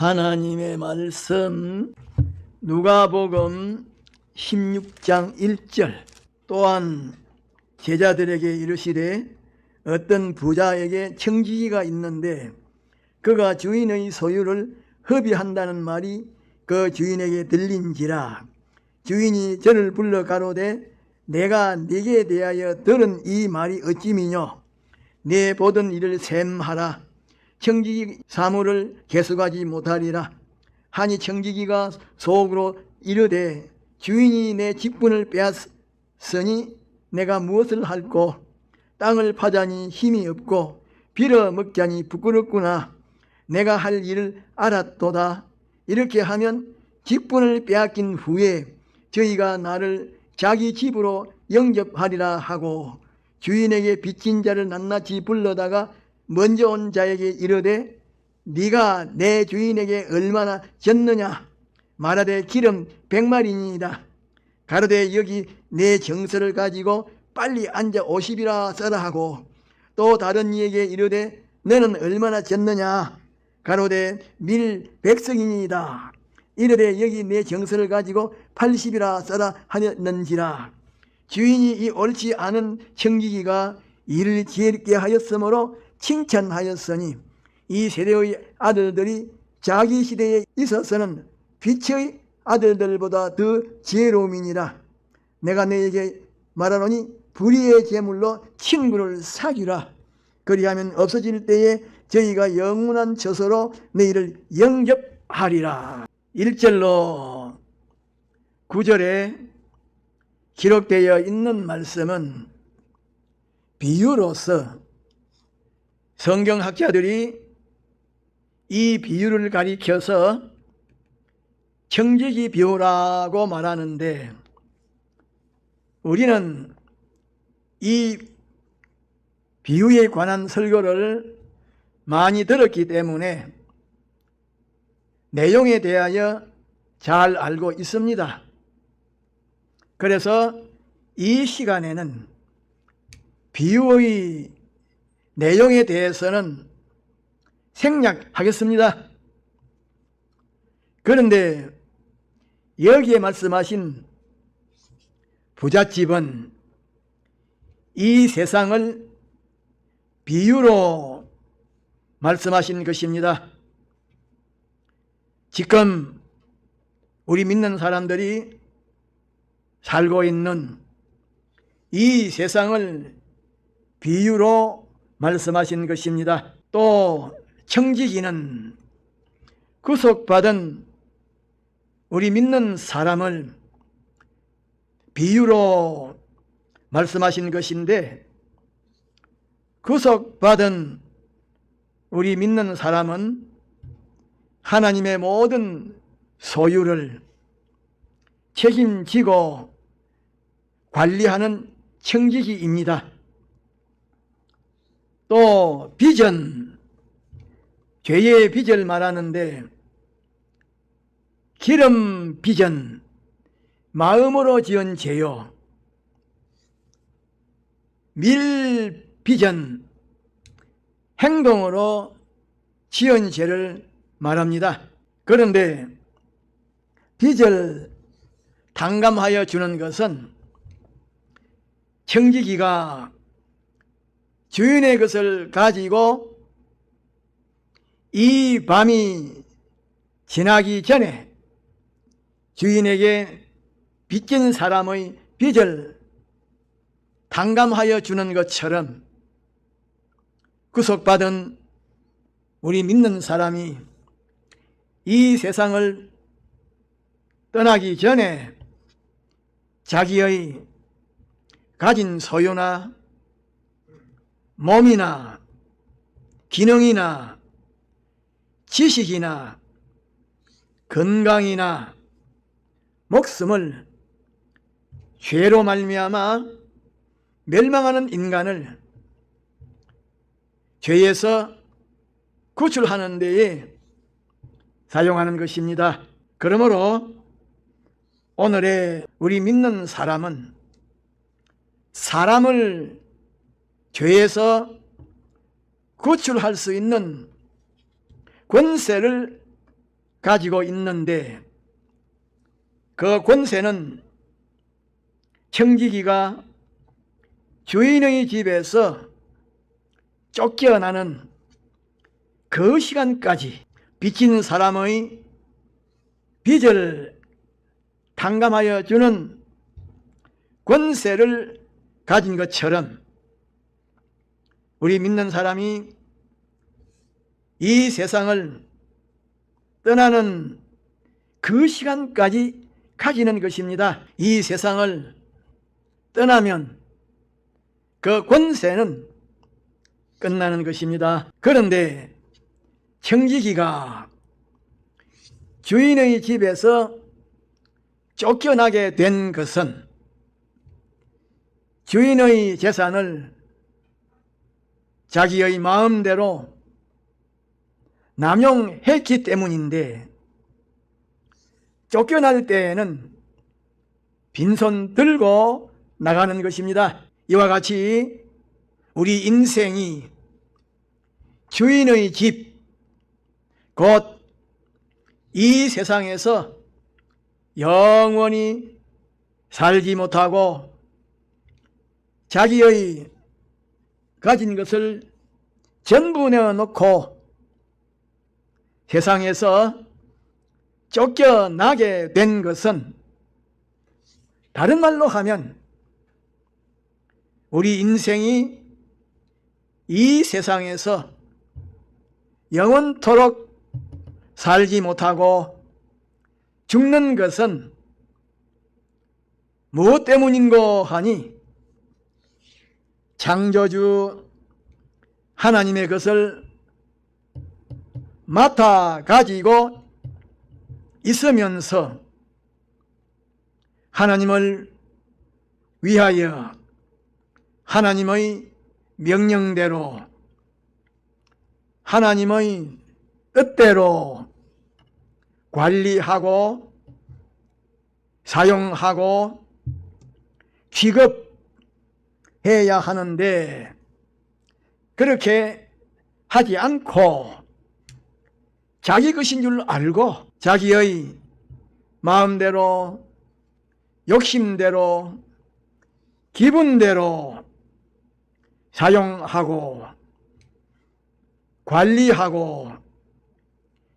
하나님의 말씀 누가복음 16장 1절. 또한 제자들에게 이르시되 어떤 부자에게 청지기가 있는데 그가 주인의 소유를 허비한다는 말이 그 주인에게 들린지라. 주인이 저를 불러 가로되 내가 네게 대하여 들은 이 말이 어찌미뇨. 네 보던 일을 셈하라. 청지기 사물을 계속하지 못하리라 하니 청지기가 속으로 이르되 주인이 내 직분을 빼앗으니 내가 무엇을 할꼬. 땅을 파자니 힘이 없고 빌어먹자니 부끄럽구나. 내가 할 일을 알았도다. 이렇게 하면 직분을 빼앗긴 후에 저희가 나를 자기 집으로 영접하리라 하고 주인에게 빚진 자를 낱낱이 불러다가 먼저 온 자에게 이르되 네가 내 주인에게 얼마나 졌느냐. 말하되 기름 100마리니이다. 가로되 여기 내 정서를 가지고 빨리 앉아 50이라 써라 하고 또 다른 이에게 이르되 너는 얼마나 졌느냐. 가로되 밀 100석이니이다. 이르되 여기 내 정서를 가지고 80이라 써라 하였는지라. 주인이 이 옳지 않은 청지기가 일을 지혜롭게 하였으므로 칭찬하였으니 이 세대의 아들들이 자기 시대에 있어서는 빛의 아들들보다 더 지혜로움이니라. 내가 너에게 말하노니 불의의 제물로 친구를 사귀라. 그리하면 없어질 때에 저희가 영원한 처소로 너희를 영접하리라. 1절로 9절에 기록되어 있는 말씀은 비유로서 성경학자들이 이 비유를 가리켜서 청지기 비유라고 말하는데 우리는 이 비유에 관한 설교를 많이 들었기 때문에 내용에 대하여 잘 알고 있습니다. 그래서 이 시간에는 비유의 내용에 대해서는 생략하겠습니다. 그런데 여기에 말씀하신 부잣집은 이 세상을 비유로 말씀하신 것입니다. 지금 우리 믿는 사람들이 살고 있는 이 세상을 비유로 말씀하신 것입니다. 또 청지기는 구속받은 우리 믿는 사람을 비유로 말씀하신 것인데 구속받은 우리 믿는 사람은 하나님의 모든 소유를 책임지고 관리하는 청지기입니다. 또 빚은 죄의 빚을 말하는데 기름 빚은 마음으로 지은 죄요, 밀 빚은 행동으로 지은 죄를 말합니다. 그런데 빚을 탕감하여 주는 것은 청지기가 주인의 것을 가지고 이 밤이 지나기 전에 주인에게 빚진 사람의 빚을 탕감하여 주는 것처럼 구속받은 우리 믿는 사람이 이 세상을 떠나기 전에 자기의 가진 소유나 몸이나 기능이나 지식이나 건강이나 목숨을 죄로 말미암아 멸망하는 인간을 죄에서 구출하는 데에 사용하는 것입니다. 그러므로 오늘의 우리 믿는 사람은 사람을 죄에서 구출할 수 있는 권세를 가지고 있는데 그 권세는 청지기가 주인의 집에서 쫓겨나는 그 시간까지 빚진 사람의 빚을 탕감하여 주는 권세를 가진 것처럼 우리 믿는 사람이 이 세상을 떠나는 그 시간까지 가지는 것입니다. 이 세상을 떠나면 그 권세는 끝나는 것입니다. 그런데 청지기가 주인의 집에서 쫓겨나게 된 것은 주인의 재산을 자기의 마음대로 남용했기 때문인데 쫓겨날 때에는 빈손 들고 나가는 것입니다. 이와 같이 우리 인생이 주인의 집, 곧 이 세상에서 영원히 살지 못하고 자기의 가진 것을 전부 내어놓고 세상에서 쫓겨나게 된 것은 다른 말로 하면 우리 인생이 이 세상에서 영원토록 살지 못하고 죽는 것은 무엇 때문인고 하니 창조주 하나님의 것을 맡아 가지고 있으면서 하나님을 위하여 하나님의 명령대로 하나님의 뜻대로 관리하고 사용하고 취급해야 하는데 그렇게 하지 않고 자기 것인 줄 알고 자기의 마음대로 욕심대로 기분대로 사용하고 관리하고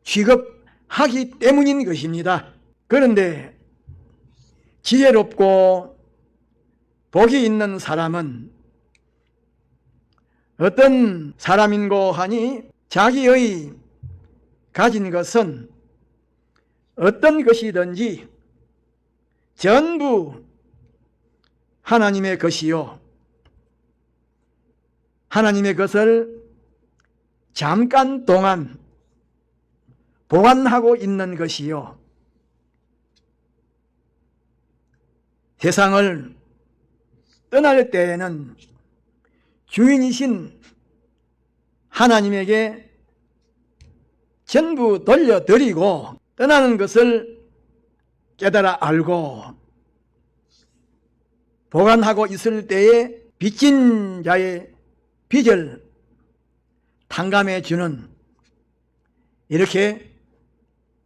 취급하기 때문인 것입니다. 그런데 지혜롭고 복이 있는 사람은 어떤 사람인고 하니 자기의 가진 것은 어떤 것이든지 전부 하나님의 것이요 하나님의 것을 잠깐 동안 보관하고 있는 것이요 세상을 떠날 때에는 주인이신 하나님에게 전부 돌려드리고 떠나는 것을 깨달아 알고 보관하고 있을 때에 빚진 자의 빚을 탕감해 주는 이렇게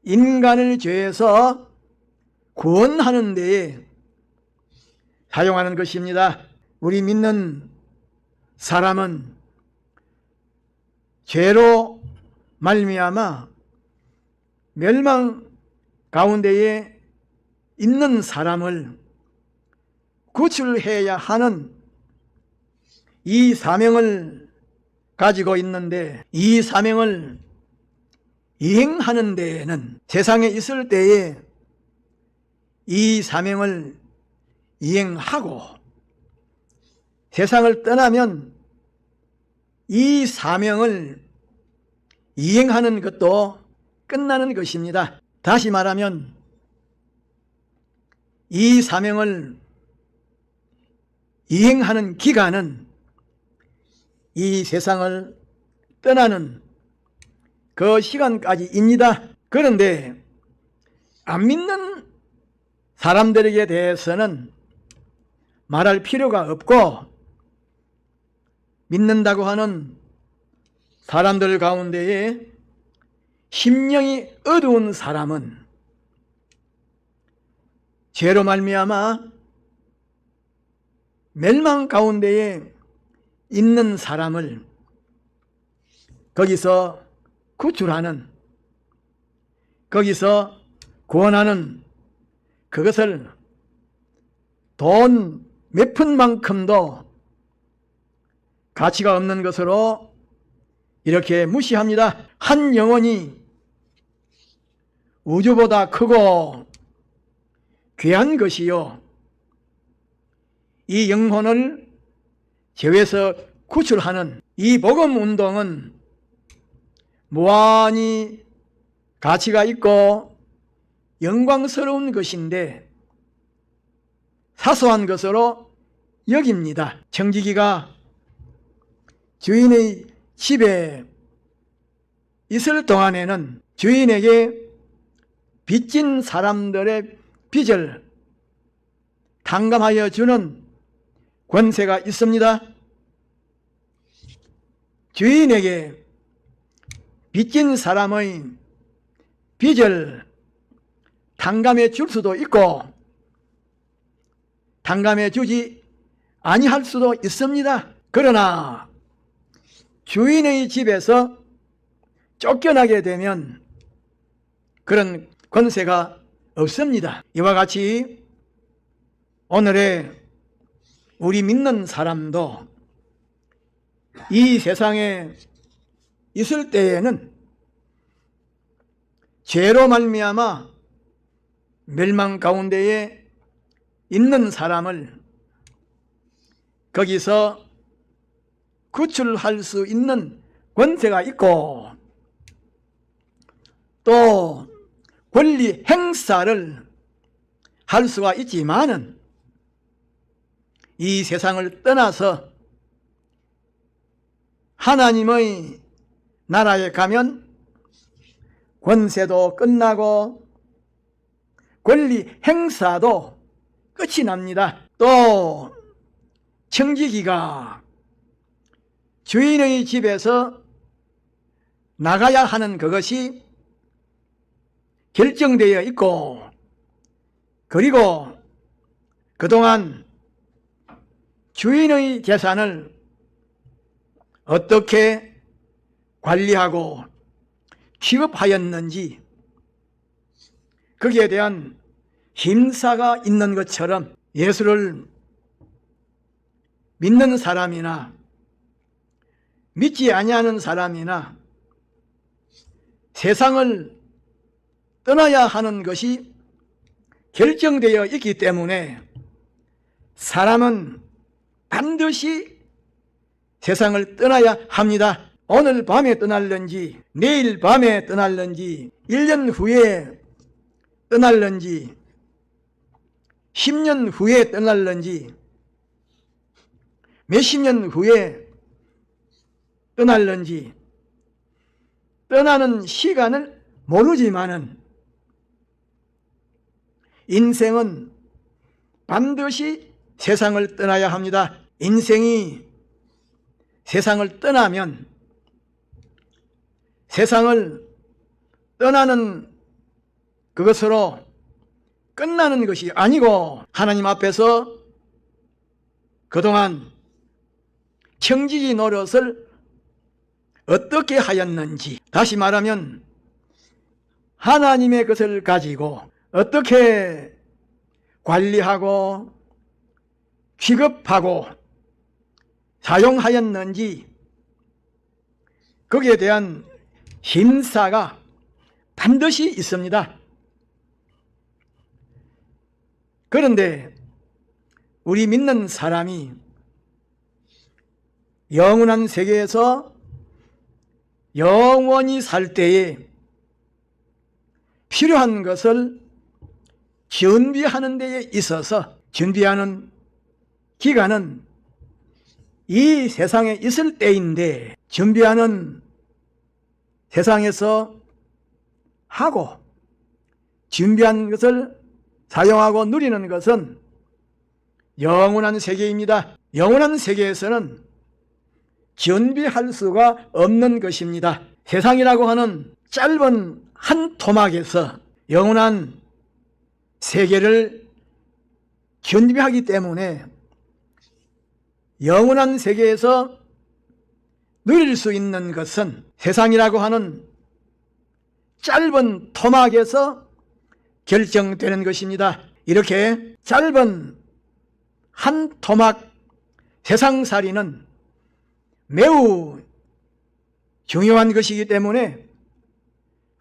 인간을 죄에서 구원하는 데에 사용하는 것입니다. 우리 믿는 사람은 죄로 말미암아 멸망 가운데에 있는 사람을 구출해야 하는 이 사명을 가지고 있는데 이 사명을 이행하는 데에는 세상에 있을 때에 이 사명을 이행하고 세상을 떠나면 이 사명을 이행하는 것도 끝나는 것입니다. 다시 말하면 이 사명을 이행하는 기간은 이 세상을 떠나는 그 시간까지입니다. 그런데 안 믿는 사람들에게 대해서는 말할 필요가 없고 믿는다고 하는 사람들 가운데에 심령이 어두운 사람은 죄로 말미암아 멸망 가운데에 있는 사람을 거기서 구출하는, 거기서 구원하는, 그것을 돈 몇 푼만큼도 가치가 없는 것으로 이렇게 무시합니다. 한 영혼이 우주보다 크고 귀한 것이요, 이 영혼을 죄에서 구출하는 이 복음 운동은 무한히 가치가 있고 영광스러운 것인데 사소한 것으로 여깁니다. 청지기가 주인의 집에 있을 동안에는 주인에게 빚진 사람들의 빚을 탕감하여 주는 권세가 있습니다. 주인에게 빚진 사람의 빚을 탕감해 줄 수도 있고 탕감해 주지 아니할 수도 있습니다. 그러나 주인의 집에서 쫓겨나게 되면 그런 권세가 없습니다. 이와 같이 오늘의 우리 믿는 사람도 이 세상에 있을 때에는 죄로 말미암아 멸망 가운데에 있는 사람을 거기서 구출할 수 있는 권세가 있고 또 권리 행사를 할 수가 있지만은 이 세상을 떠나서 하나님의 나라에 가면 권세도 끝나고 권리 행사도 끝이 납니다. 또 청지기가 주인의 집에서 나가야 하는 그것이 결정되어 있고 그리고 그동안 주인의 재산을 어떻게 관리하고 취급하였는지 거기에 대한 심사가 있는 것처럼 예수를 믿는 사람이나 믿지 아니하는 사람이나 세상을 떠나야 하는 것이 결정되어 있기 때문에 사람은 반드시 세상을 떠나야 합니다. 오늘 밤에 떠날는지 내일 밤에 떠날는지 1년 후에 떠날는지 10년 후에 떠날는지 몇십 년 후에 떠날는지 떠나는 시간을 모르지만은 인생은 반드시 세상을 떠나야 합니다. 인생이 세상을 떠나면 세상을 떠나는 그것으로 끝나는 것이 아니고 하나님 앞에서 그동안 청지기 노릇을 어떻게 하였는지, 다시 말하면 하나님의 것을 가지고 어떻게 관리하고 취급하고 사용하였는지 거기에 대한 심사가 반드시 있습니다. 그런데 우리 믿는 사람이 영원한 세계에서 영원히 살 때에 필요한 것을 준비하는 데에 있어서 준비하는 기간은 이 세상에 있을 때인데 준비하는 세상에서 하고 준비한 것을 사용하고 누리는 것은 영원한 세계입니다. 영원한 세계에서는 준비할 수가 없는 것입니다. 세상이라고 하는 짧은 한 토막에서 영원한 세계를 견비하기 때문에 영원한 세계에서 누릴 수 있는 것은 세상이라고 하는 짧은 토막에서 결정되는 것입니다. 이렇게 짧은 한 토막 세상살이는 매우 중요한 것이기 때문에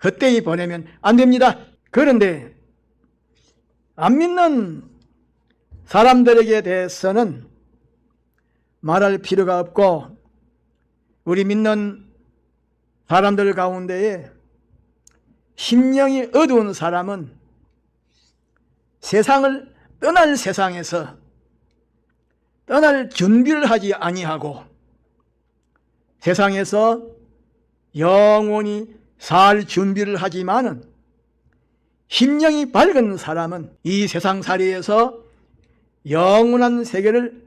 헛되이 보내면 안 됩니다. 그런데 안 믿는 사람들에게 대해서는 말할 필요가 없고, 우리 믿는 사람들 가운데에 심령이 어두운 사람은 세상을 떠날 세상에서 떠날 준비를 하지 아니하고 세상에서 영원히 살 준비를 하지만은, 심령이 밝은 사람은 이 세상살이에서 영원한 세계를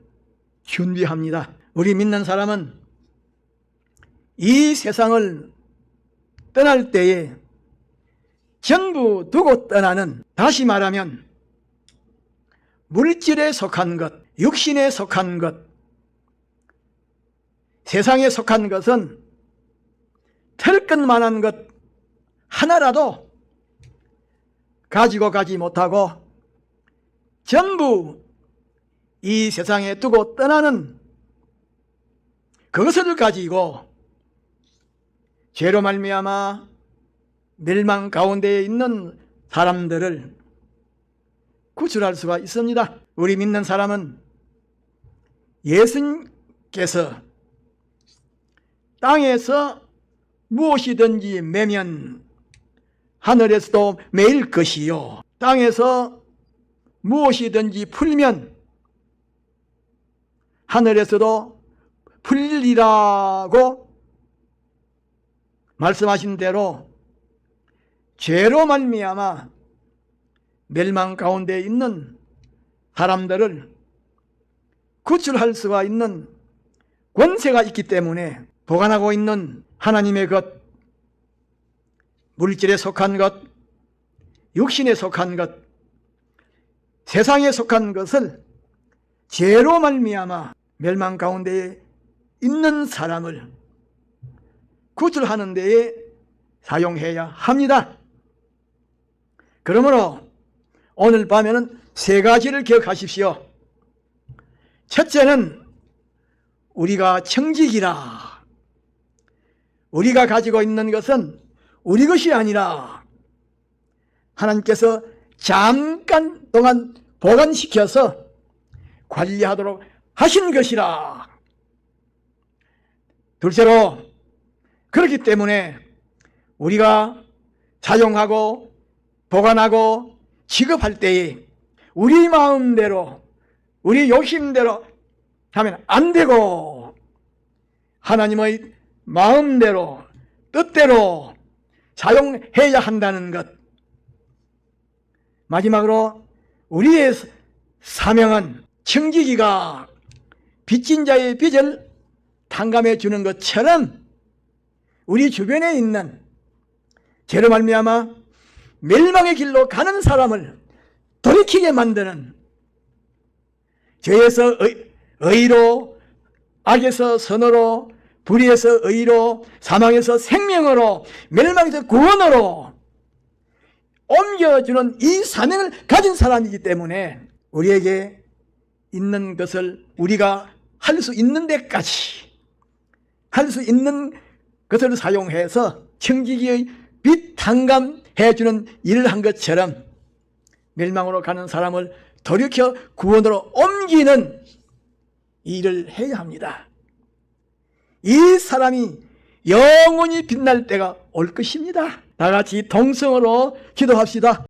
준비합니다. 우리 믿는 사람은 이 세상을 떠날 때에 전부 두고 떠나는, 다시 말하면 물질에 속한 것, 육신에 속한 것, 세상에 속한 것은 털끝만한 것 하나라도 가지고 가지 못하고 전부 이 세상에 두고 떠나는 그것을 가지고 죄로 말미암아 멸망 가운데에 있는 사람들을 구출할 수가 있습니다. 우리 믿는 사람은 예수님께서 땅에서 무엇이든지 매면 하늘에서도 매일 것이요, 땅에서 무엇이든지 풀면 하늘에서도 풀리라고 말씀하신 대로 죄로 말미암아 멸망 가운데 있는 사람들을 구출할 수가 있는 권세가 있기 때문에 보관하고 있는 하나님의 것, 물질에 속한 것, 육신에 속한 것, 세상에 속한 것을 죄로 말미암아 멸망 가운데에 있는 사람을 구출하는 데에 사용해야 합니다. 그러므로 오늘 밤에는 세 가지를 기억하십시오. 첫째는 우리가 청직이라. 우리가 가지고 있는 것은 우리 것이 아니라 하나님께서 잠깐 동안 보관시켜서 관리하도록 하신 것이라. 둘째로, 그렇기 때문에 우리가 사용하고 보관하고 취급할 때에 우리 마음대로, 우리 욕심대로 하면 안 되고 하나님의 마음대로, 뜻대로 사용해야 한다는 것. 마지막으로 우리의 사명은 청지기가 빚진 자의 빚을 탕감해 주는 것처럼 우리 주변에 있는 죄로 말미암아 멸망의 길로 가는 사람을 돌이키게 만드는, 죄에서 의로, 악에서 선으로, 불의에서 의로, 사망에서 생명으로, 멸망에서 구원으로 옮겨주는 이 사명을 가진 사람이기 때문에 우리에게 있는 것을 우리가 할 수 있는 데까지, 할 수 있는 것을 사용해서 청지기의 빚 탕감해주는 일을 한 것처럼 멸망으로 가는 사람을 돌이켜 구원으로 옮기는 일을 해야 합니다. 이 사람이 영원히 빛날 때가 올 것입니다. 다 같이 동성으로 기도합시다.